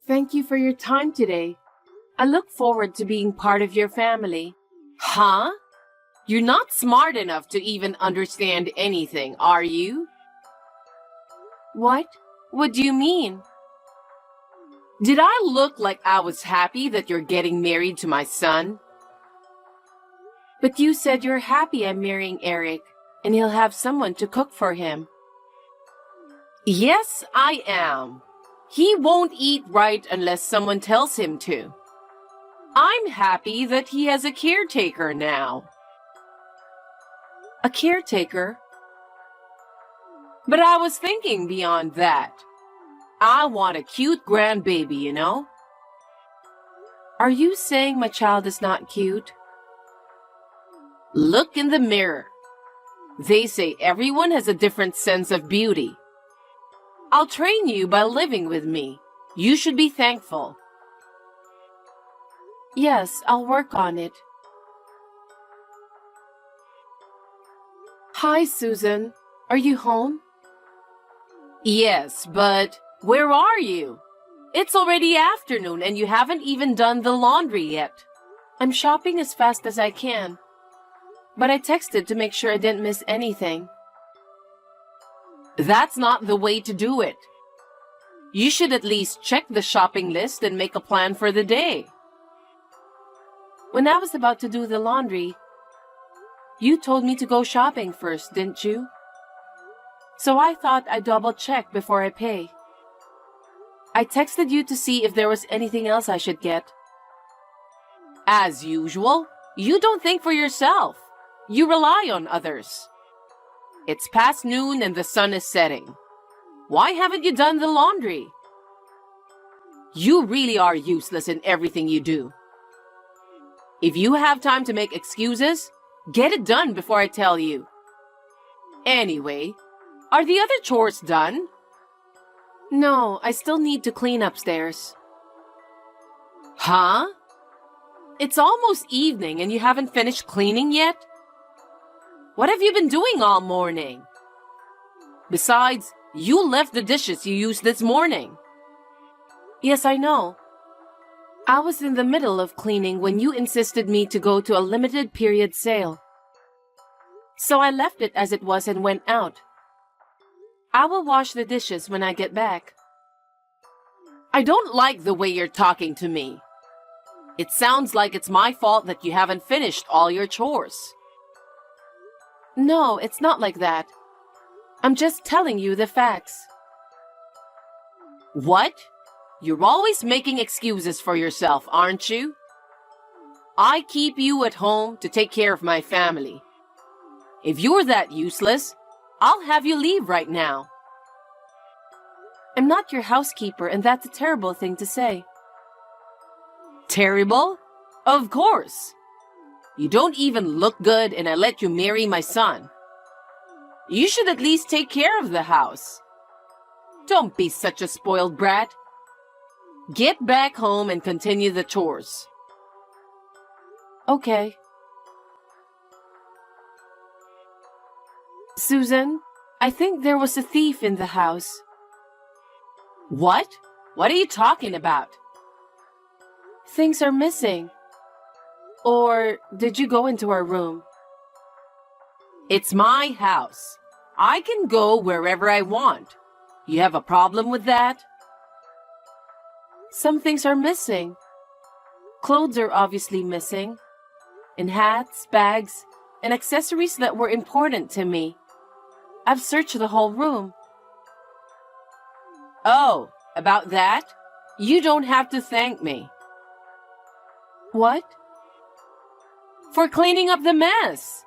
Thank you for your time today. I look forward to being part of your family. Huh? You're not smart enough to even understand anything, are you? What? What do you mean? Did I look like I was happy that you're getting married to my son? But you said you're happy I'm marrying Eric, and he'll have someone to cook for him. Yes, I am. He won't eat right unless someone tells him to. I'm happy that he has a caretaker now. A caretaker? But I was thinking beyond that. I want a cute grandbaby, you know? Are you saying my child is not cute? Look in the mirror. They say everyone has a different sense of beauty. I'll train you by living with me. You should be thankful. Yes, I'll work on it. Hi, Susan. Are you home? Yes, but where are you? It's already afternoon and you haven't even done the laundry yet. I'm shopping as fast as I can. But I texted to make sure I didn't miss anything. That's not the way to do it. You should at least check the shopping list and make a plan for the day. When I was about to do the laundry, you told me to go shopping first, didn't you? So I thought I'd double-check before I pay. I texted you to see if there was anything else I should get. As usual, you don't think for yourself. You rely on others. It's past noon and the sun is setting. Why haven't you done the laundry? You really are useless in everything you do. If you have time to make excuses, get it done before I tell you. Anyway, are the other chores done? No, I still need to clean upstairs. Huh? It's almost evening and you haven't finished cleaning yet? What have you been doing all morning? Besides, you left the dishes you used this morning. Yes, I know. I was in the middle of cleaning when you insisted me to go to a limited period sale. So I left it as it was and went out. I will wash the dishes when I get back. I don't like the way you're talking to me. It sounds like it's my fault that you haven't finished all your chores. No, it's not like that. I'm just telling you the facts. What? You're always making excuses for yourself, aren't you? I keep you at home to take care of my family. If you're that useless, I'll have you leave right now. I'm not your housekeeper, and that's a terrible thing to say. Terrible? Of course. You don't even look good, and I let you marry my son. You should at least take care of the house. Don't be such a spoiled brat. Get back home and continue the chores. Okay. Susan, I think there was a thief in the house. What? What are you talking about? Things are missing. Or did you go into our room? It's my house. I can go wherever I want. You have a problem with that? Some things are missing. Clothes are obviously missing. And hats, bags, and accessories that were important to me. I've searched the whole room. Oh, about that? You don't have to thank me. What? For cleaning up the mess.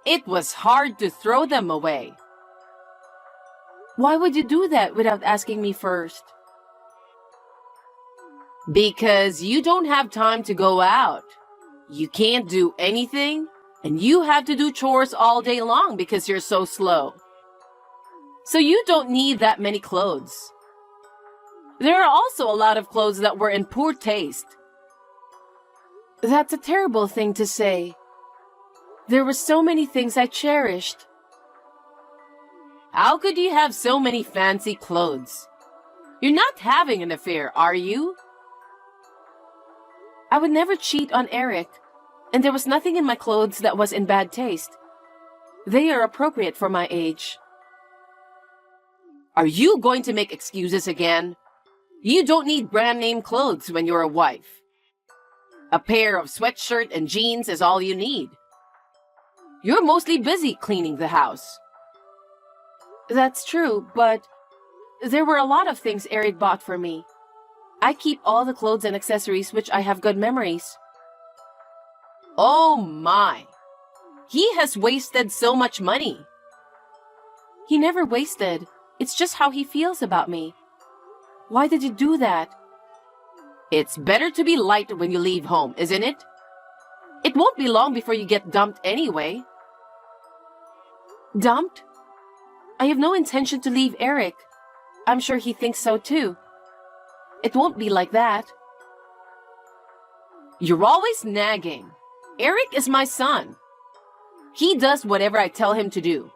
It was hard to throw them away. Why would you do that without asking me first? Because you don't have time to go out. You can't do anything, and you have to do chores all day long because you're so slow. So you don't need that many clothes. There are also a lot of clothes that were in poor taste. That's a terrible thing to say. There were so many things I cherished. How could you have so many fancy clothes? You're not having an affair, are you? I would never cheat on Eric, and there was nothing in my clothes that was in bad taste. They are appropriate for my age. Are you going to make excuses again? You don't need brand name clothes when you're a wife. A pair of sweatshirt and jeans is all you need. You're mostly busy cleaning the house. That's true, but there were a lot of things Eric bought for me. I keep all the clothes and accessories which I have good memories. Oh my! He has wasted so much money. He never wasted. It's just how he feels about me. Why did you do that? It's better to be light when you leave home, isn't it? It won't be long before you get dumped anyway. Dumped? I have no intention to leave Eric. I'm sure he thinks so too. It won't be like that. You're always nagging. Eric is my son. He does whatever I tell him to do.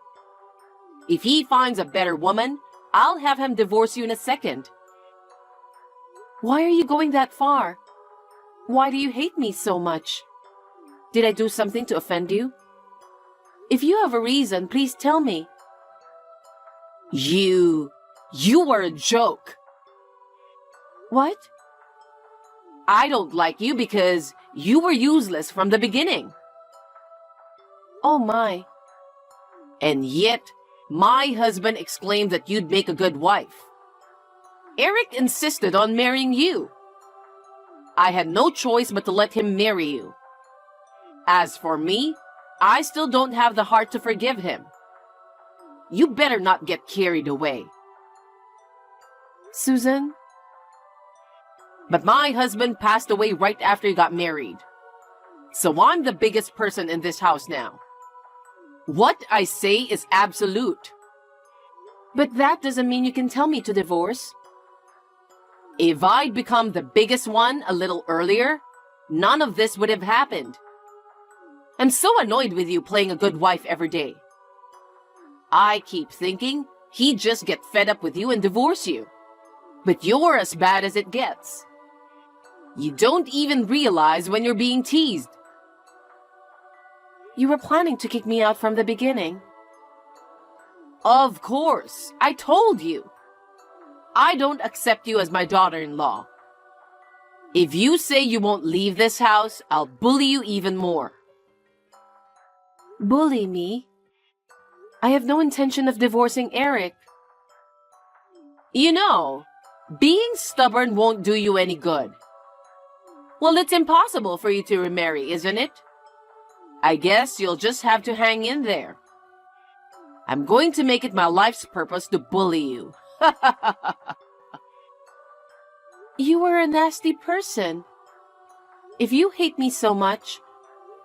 If he finds a better woman, I'll have him divorce you in a second. Why are you going that far? Why do you hate me so much? Did I do something to offend you? If you have a reason, please tell me. You were a joke. What? I don't like you because you were useless from the beginning. Oh my. And yet, my husband exclaimed that you'd make a good wife. Eric insisted on marrying you. I had no choice but to let him marry you. As for me, I still don't have the heart to forgive him. You better not get carried away. Susan? But my husband passed away right after he got married. So I'm the biggest person in this house now. What I say is absolute. But that doesn't mean you can tell me to divorce. If I'd become the biggest one a little earlier, none of this would have happened. I'm so annoyed with you playing a good wife every day. I keep thinking he'd just get fed up with you and divorce you. But you're as bad as it gets. You don't even realize when you're being teased. You were planning to kick me out from the beginning. Of course, I told you. I don't accept you as my daughter-in-law. If you say you won't leave this house, I'll bully you even more. Bully me? I have no intention of divorcing Eric. You know, being stubborn won't do you any good. Well, it's impossible for you to remarry, isn't it? I guess you'll just have to hang in there. I'm going to make it my life's purpose to bully you. You were a nasty person. If you hate me so much,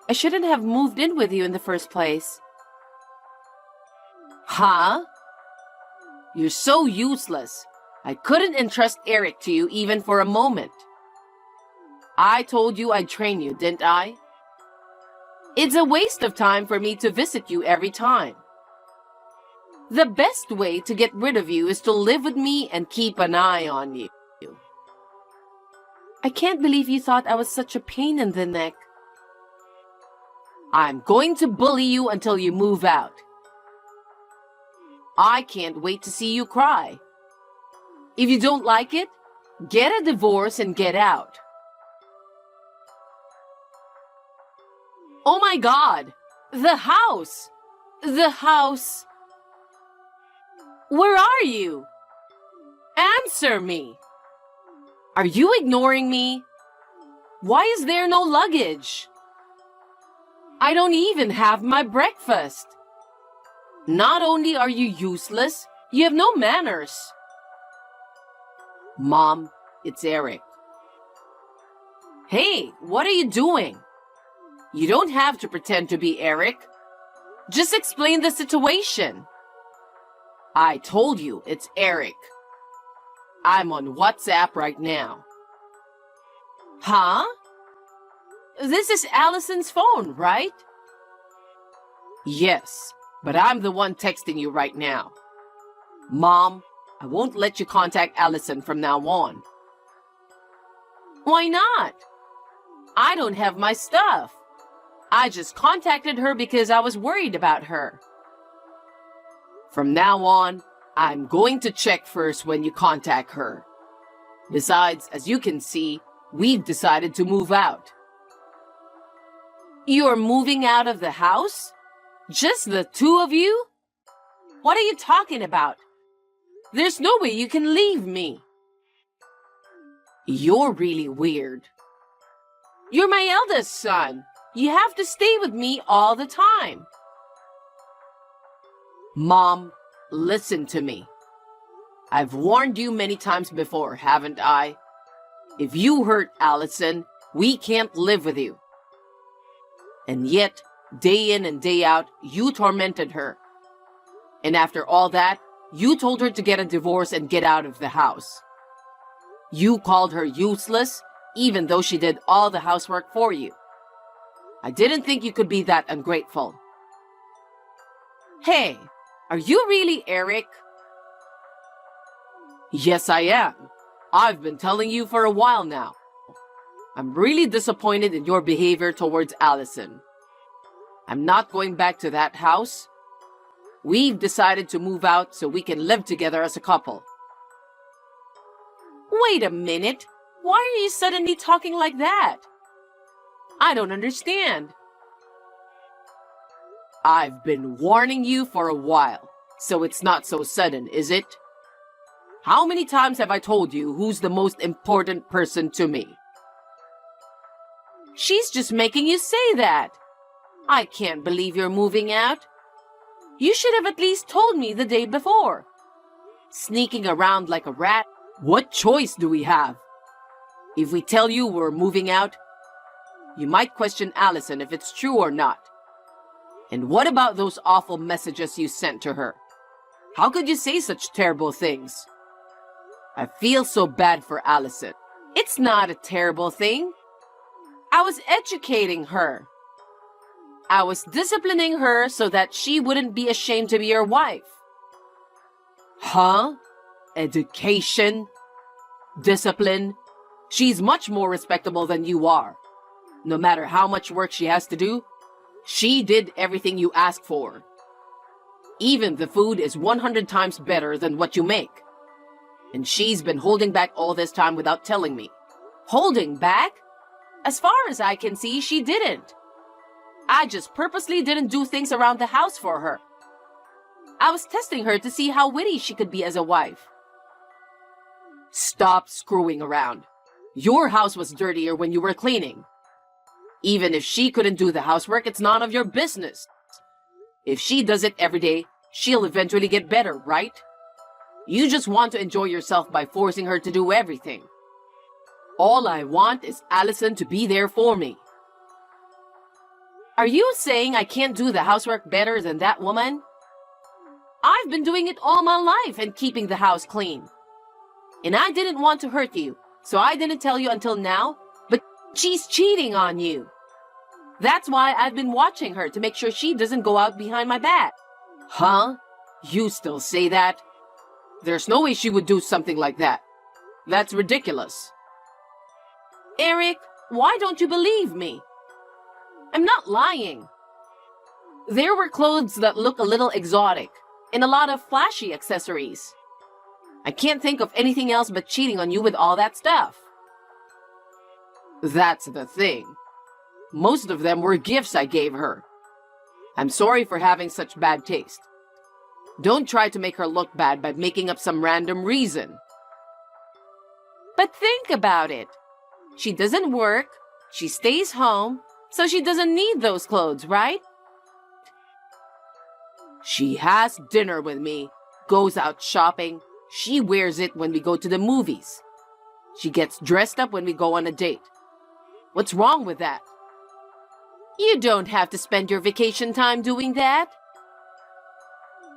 I shouldn't have moved in with you in the first place. Huh? You're so useless. I couldn't entrust Eric to you even for a moment. I told you I'd train you, didn't I? It's a waste of time for me to visit you every time. The best way to get rid of you is to live with me and keep an eye on you. I can't believe you thought I was such a pain in the neck. I'm going to bully you until you move out. I can't wait to see you cry. If you don't like it, get a divorce and get out. Oh my God! The house! The house! Where are you? Answer me! Are you ignoring me? Why is there no luggage? I don't even have my breakfast. Not only are you useless, you have no manners. Mom, it's Eric. Hey, what are you doing? You don't have to pretend to be Eric. Just explain the situation. I told you it's Eric. I'm on WhatsApp right now. Huh? This is Allison's phone, right? Yes, but I'm the one texting you right now. Mom, I won't let you contact Allison from now on. Why not? I don't have my stuff. I just contacted her because I was worried about her. From now on, I'm going to check first when you contact her. Besides, as you can see, we've decided to move out. You're moving out of the house? Just the two of you? What are you talking about? There's no way you can leave me. You're really weird. You're my eldest son. You have to stay with me all the time. Mom, listen to me. I've warned you many times before, haven't I? If you hurt Allison, we can't live with you. And yet, day in and day out, you tormented her. And after all that, you told her to get a divorce and get out of the house. You called her useless, even though she did all the housework for you. I didn't think you could be that ungrateful. Hey, are you really Eric? Yes, I am. I've been telling you for a while now. I'm really disappointed in your behavior towards Allison. I'm not going back to that house. We've decided to move out so we can live together as a couple. Wait a minute. Why are you suddenly talking like that? I don't understand. I've been warning you for a while, so it's not so sudden, is it? How many times have I told you who's the most important person to me? She's just making you say that. I can't believe you're moving out. You should have at least told me the day before. Sneaking around like a rat. What choice do we have? If we tell you we're moving out, you might question Allison if it's true or not. And what about those awful messages you sent to her? How could you say such terrible things? I feel so bad for Allison. It's not a terrible thing. I was educating her. I was disciplining her so that she wouldn't be ashamed to be your wife. Huh? Education? Discipline? She's much more respectable than you are. No matter how much work she has to do, she did everything you asked for. Even the food is 100 times better than what you make. And she's been holding back all this time without telling me. Holding back? As far as I can see, she didn't. I just purposely didn't do things around the house for her. I was testing her to see how witty she could be as a wife. Stop screwing around. Your house was dirtier when you were cleaning. Even if she couldn't do the housework, it's none of your business. If she does it every day, she'll eventually get better, right? You just want to enjoy yourself by forcing her to do everything. All I want is Allison to be there for me. Are you saying I can't do the housework better than that woman? I've been doing it all my life and keeping the house clean. And I didn't want to hurt you, so I didn't tell you until now, but she's cheating on you. That's why I've been watching her to make sure she doesn't go out behind my back. Huh? You still say that? There's no way she would do something like that. That's ridiculous. Eric, why don't you believe me? I'm not lying. There were clothes that look a little exotic and a lot of flashy accessories. I can't think of anything else but cheating on you with all that stuff. That's the thing. Most of them were gifts I gave her. I'm sorry for having such bad taste. Don't try to make her look bad by making up some random reason. But think about it. She doesn't work, she stays home, so she doesn't need those clothes, right? She has dinner with me, goes out shopping, she wears it when we go to the movies. She gets dressed up when we go on a date. What's wrong with that? You don't have to spend your vacation time doing that.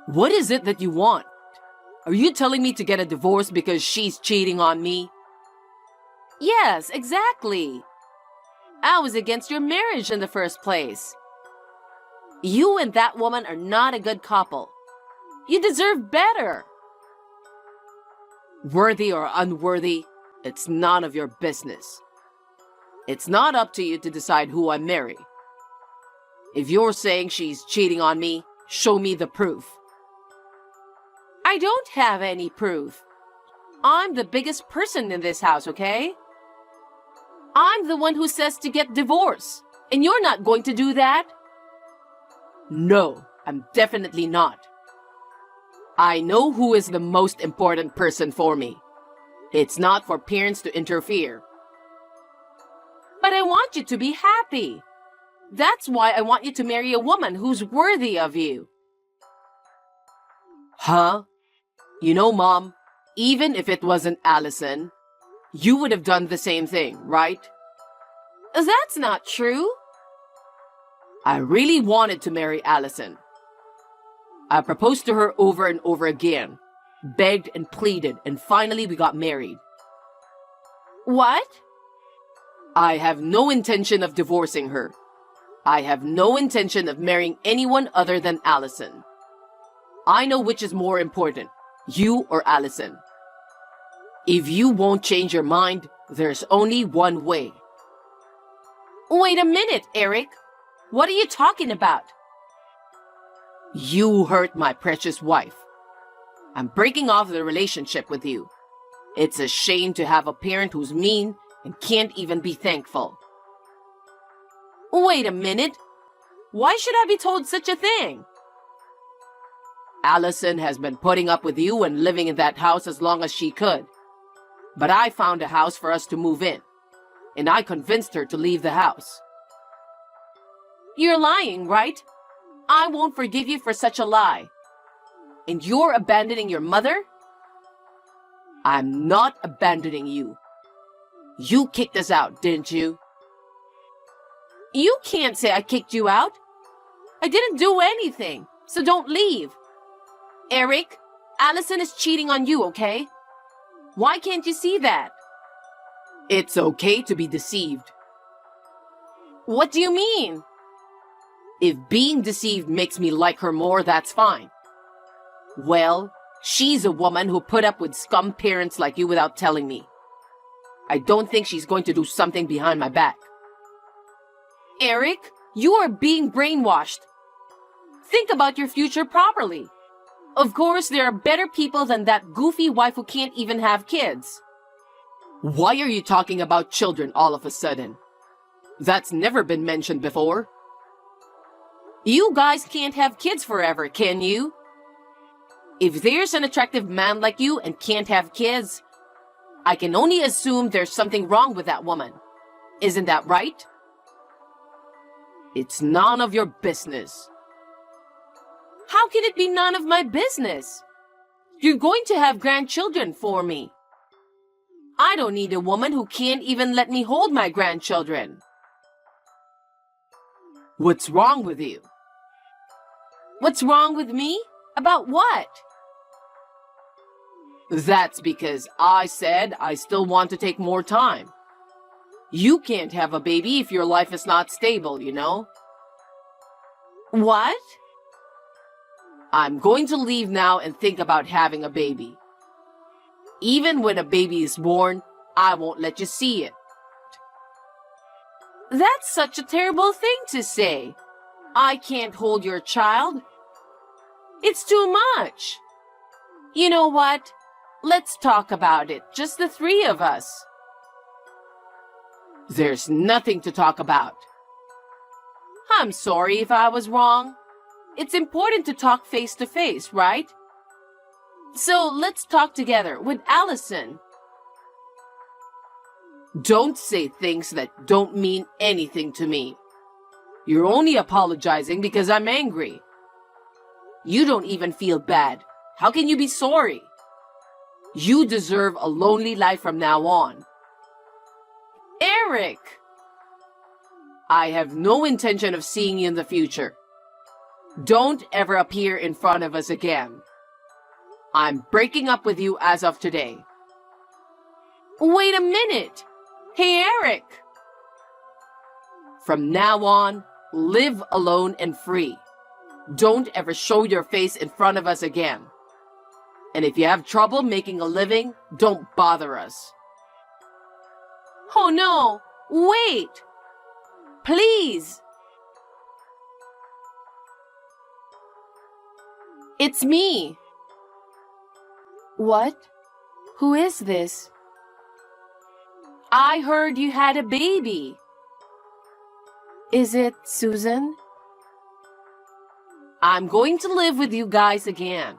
What is it that you want? Are you telling me to get a divorce because she's cheating on me? Yes, exactly. I was against your marriage in the first place. You and that woman are not a good couple. You deserve better. Worthy or unworthy, it's none of your business. It's not up to you to decide who I marry. If you're saying she's cheating on me, show me the proof. I don't have any proof. I'm the biggest person in this house, okay? I'm the one who says to get divorced, and you're not going to do that? No, I'm definitely not. I know who is the most important person for me. It's not for parents to interfere. But I want you to be happy. That's why I want you to marry a woman who's worthy of you. Huh? You know, Mom, even if it wasn't Allison, you would have done the same thing, right? That's not true. I really wanted to marry Allison. I proposed to her over and over again, begged and pleaded, and finally we got married. What? I have no intention of divorcing her. I have no intention of marrying anyone other than Allison. I know which is more important, you or Allison. If you won't change your mind, there's only one way. Wait a minute, Eric. What are you talking about? You hurt my precious wife. I'm breaking off the relationship with you. It's a shame to have a parent who's mean and can't even be thankful. Wait a minute. Why should I be told such a thing? Allison has been putting up with you and living in that house as long as she could. But I found a house for us to move in, and I convinced her to leave the house. You're lying, right? I won't forgive you for such a lie. And you're abandoning your mother? I'm not abandoning you. You kicked us out, didn't you? You can't say I kicked you out. I didn't do anything, so don't leave. Eric, Allison is cheating on you, okay? Why can't you see that? It's okay to be deceived. What do you mean? If being deceived makes me like her more, that's fine. Well, she's a woman who put up with scum parents like you without telling me. I don't think she's going to do something behind my back. Eric, you are being brainwashed. Think about your future properly. Of course, there are better people than that goofy wife who can't even have kids. Why are you talking about children all of a sudden? That's never been mentioned before. You guys can't have kids forever, can you? If there's an attractive man like you and can't have kids, I can only assume there's something wrong with that woman. Isn't that right? It's none of your business. How can it be none of my business? You're going to have grandchildren for me. I don't need a woman who can't even let me hold my grandchildren. What's wrong with you? What's wrong with me? About what? That's because I said I still want to take more time. You can't have a baby if your life is not stable, you know? What? I'm going to leave now and think about having a baby. Even when a baby is born, I won't let you see it. That's such a terrible thing to say. I can't hold your child. It's too much. You know what? Let's talk about it, just the three of us. There's nothing to talk about. I'm sorry if I was wrong. It's important to talk face to face, right? So let's talk together with Allison. Don't say things that don't mean anything to me. You're only apologizing because I'm angry. You don't even feel bad. How can you be sorry? You deserve a lonely life from now on. Eric! I have no intention of seeing you in the future. Don't ever appear in front of us again. I'm breaking up with you as of today. Wait a minute! Hey, Eric! From now on, live alone and free. Don't ever show your face in front of us again. And if you have trouble making a living, don't bother us. Oh no! Wait! Please! It's me! What? Who is this? I heard you had a baby. Is it Susan? I'm going to live with you guys again.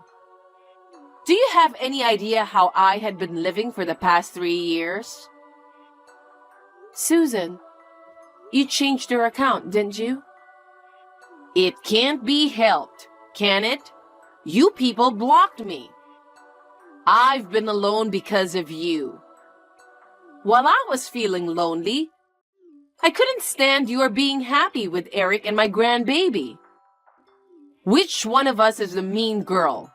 Do you have any idea how I had been living for the past 3 years? Susan, you changed your account, didn't you? It can't be helped, can it? You people blocked me. I've been alone because of you. While I was feeling lonely, I couldn't stand your being happy with Eric and my grandbaby. Which one of us is the mean girl?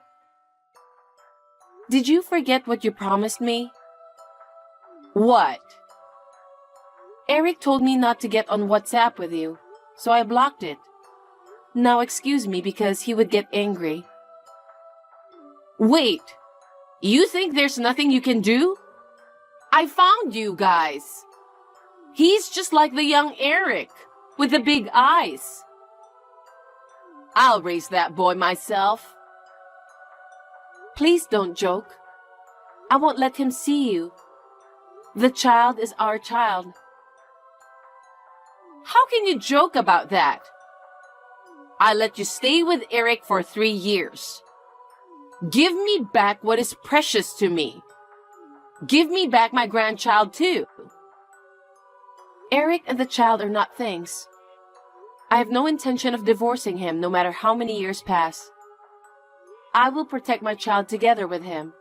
Did you forget what you promised me? What? Eric told me not to get on WhatsApp with you, so I blocked it. Now excuse me because he would get angry. Wait, you think there's nothing you can do? I found you guys. He's just like the young Eric, with the big eyes. I'll raise that boy myself. Please don't joke. I won't let him see you. The child is our child. How can you joke about that? I let you stay with Eric for 3 years. Give me back what is precious to me. Give me back my grandchild too. Eric and the child are not things. I have no intention of divorcing him no matter how many years pass. I will protect my child together with him.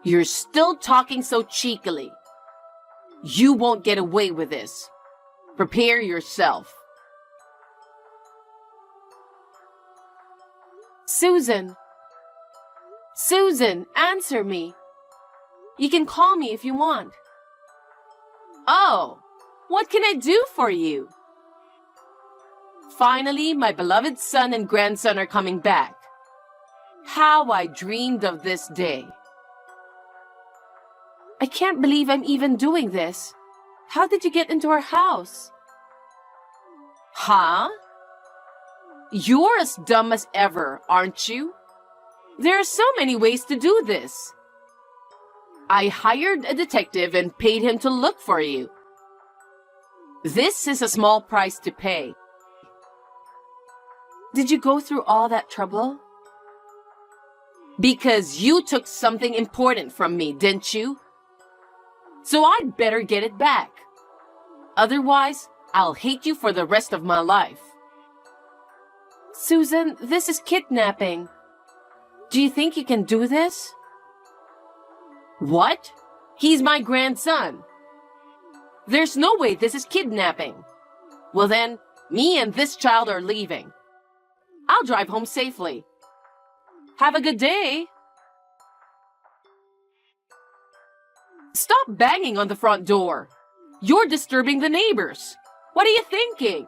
You're still talking so cheekily. You won't get away with this. Prepare yourself. Susan! Susan, answer me. You can call me if you want. Oh, what can I do for you? Finally, my beloved son and grandson are coming back. How I dreamed of this day. I can't believe I'm even doing this. How did you get into our house? Huh? You're as dumb as ever, aren't you? There are so many ways to do this. I hired a detective and paid him to look for you. This is a small price to pay. Did you go through all that trouble? Because you took something important from me, didn't you? So I'd better get it back. Otherwise, I'll hate you for the rest of my life. Susan, this is kidnapping. Do you think you can do this? What? He's my grandson. There's no way this is kidnapping. Well then, me and this child are leaving. I'll drive home safely. Have a good day. Stop banging on the front door. You're disturbing the neighbors. What are you thinking?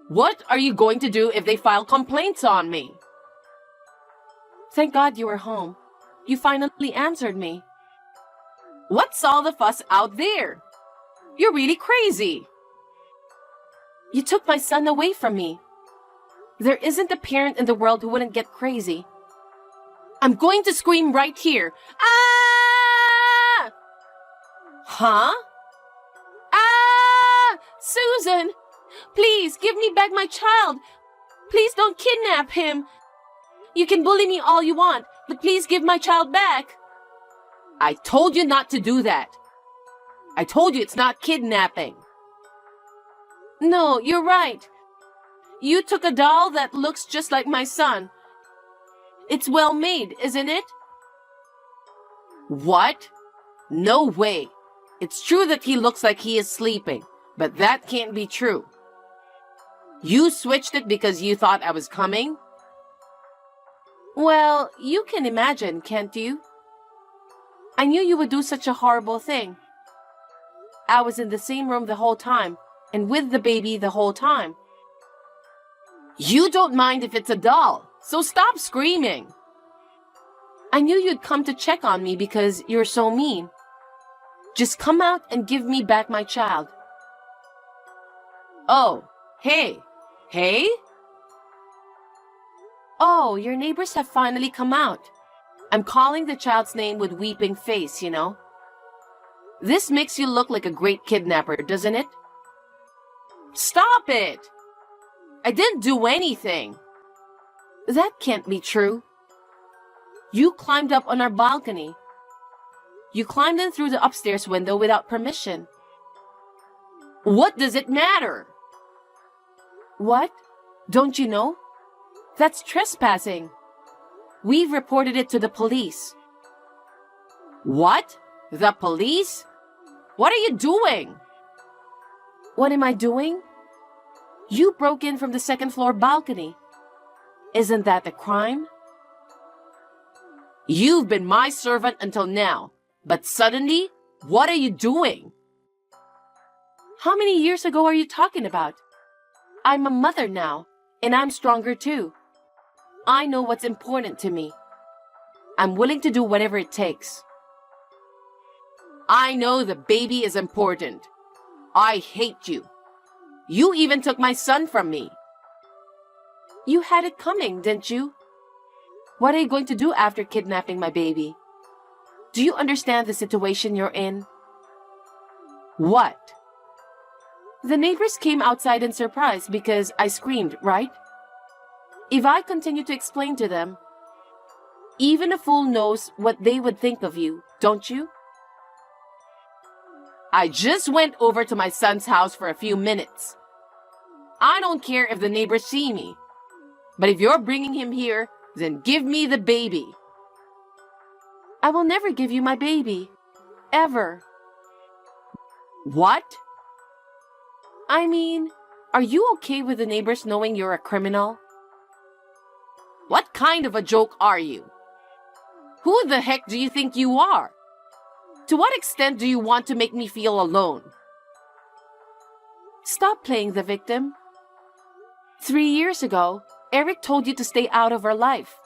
What are you going to do if they file complaints on me? Thank God you were home. You finally answered me. What's all the fuss out there? You're really crazy. You took my son away from me. There isn't a parent in the world who wouldn't get crazy. I'm going to scream right here. Ah! Huh? Ah! Susan! Please, give me back my child. Please don't kidnap him. You can bully me all you want, but please give my child back. I told you not to do that. I told you it's not kidnapping. No, you're right. You took a doll that looks just like my son. It's well made, isn't it? What? No way. It's true that he looks like he is sleeping, but that can't be true. You switched it because you thought I was coming? Well, you can imagine, can't you? I knew you would do such a horrible thing. I was in the same room the whole time, and with the baby the whole time. You don't mind if it's a doll, so stop screaming. I knew you'd come to check on me because you're so mean. Just come out and give me back my child. Oh, hey. Hey? Oh, your neighbors have finally come out. I'm calling the child's name with weeping face, you know. This makes you look like a great kidnapper, doesn't it? Stop it! I didn't do anything. That can't be true. You climbed up on our balcony. You climbed in through the upstairs window without permission. What does it matter? What? Don't you know? That's trespassing. We've reported it to the police. What? The police? What are you doing? What am I doing? You broke in from the second floor balcony. Isn't that a crime? You've been my servant until now, but suddenly, what are you doing? How many years ago are you talking about? I'm a mother now, and I'm stronger too. I know what's important to me. I'm willing to do whatever it takes. I know the baby is important. I hate you. You even took my son from me. You had it coming, didn't you? What are you going to do after kidnapping my baby? Do you understand the situation you're in? What? The neighbors came outside in surprise because I screamed, right? If I continue to explain to them, even a fool knows what they would think of you, don't you? I just went over to my son's house for a few minutes. I don't care if the neighbors see me. But if you're bringing him here, then give me the baby. I will never give you my baby. Ever. What? I mean, are you okay with the neighbors knowing you're a criminal? What kind of a joke are you? Who the heck do you think you are? To what extent do you want to make me feel alone? Stop playing the victim. 3 years ago, Eric told you to stay out of our life.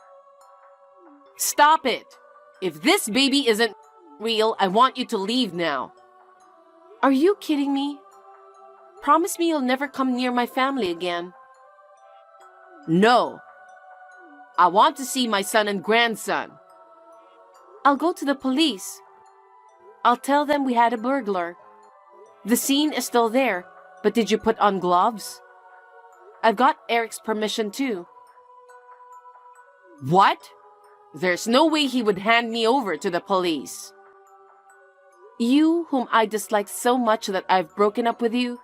Stop it! If this baby isn't real, I want you to leave now. Are you kidding me? Promise me you'll never come near my family again. No. I want to see my son and grandson. I'll go to the police. I'll tell them we had a burglar. The scene is still there, but did you put on gloves? I've got Eric's permission too. What? There's no way he would hand me over to the police. You, whom I dislike so much that I've broken up with you,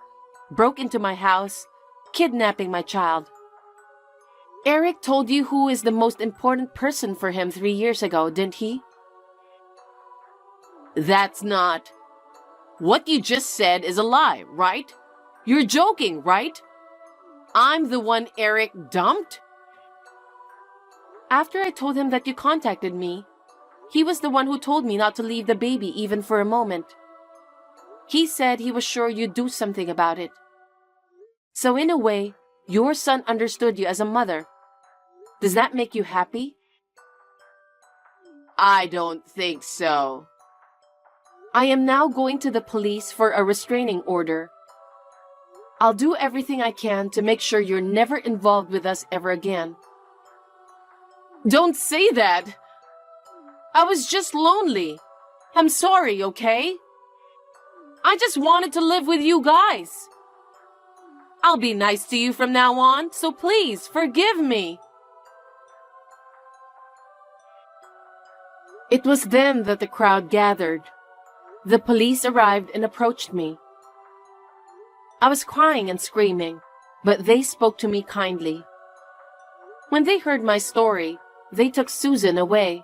broke into my house, kidnapping my child. Eric told you who is the most important person for him 3 years ago, didn't he? That's not... What you just said is a lie, right? You're joking, right? I'm the one Eric dumped? After I told him that you contacted me, he was the one who told me not to leave the baby even for a moment. He said he was sure you'd do something about it. So in a way, your son understood you as a mother. Does that make you happy? I don't think so. I am now going to the police for a restraining order. I'll do everything I can to make sure you're never involved with us ever again. Don't say that. I was just lonely. I'm sorry, okay? I just wanted to live with you guys. I'll be nice to you from now on, so please forgive me. It was then that the crowd gathered. The police arrived and approached me. I was crying and screaming, but they spoke to me kindly. When they heard my story, they took Susan away.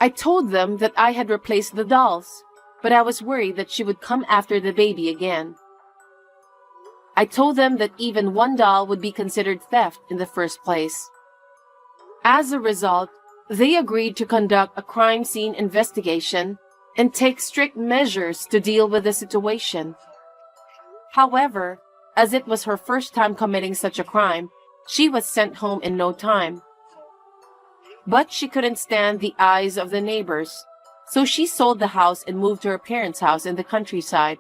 I told them that I had replaced the dolls, but I was worried that she would come after the baby again. I told them that even one doll would be considered theft in the first place. As a result, they agreed to conduct a crime scene investigation and take strict measures to deal with the situation. However, as it was her first time committing such a crime, she was sent home in no time. But she couldn't stand the eyes of the neighbors, so she sold the house and moved to her parents' house in the countryside.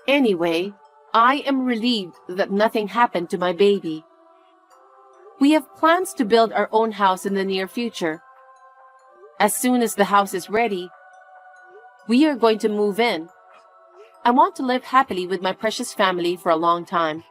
Anyway, I am relieved that nothing happened to my baby. We have plans to build our own house in the near future. As soon as the house is ready, we are going to move in. I want to live happily with my precious family for a long time.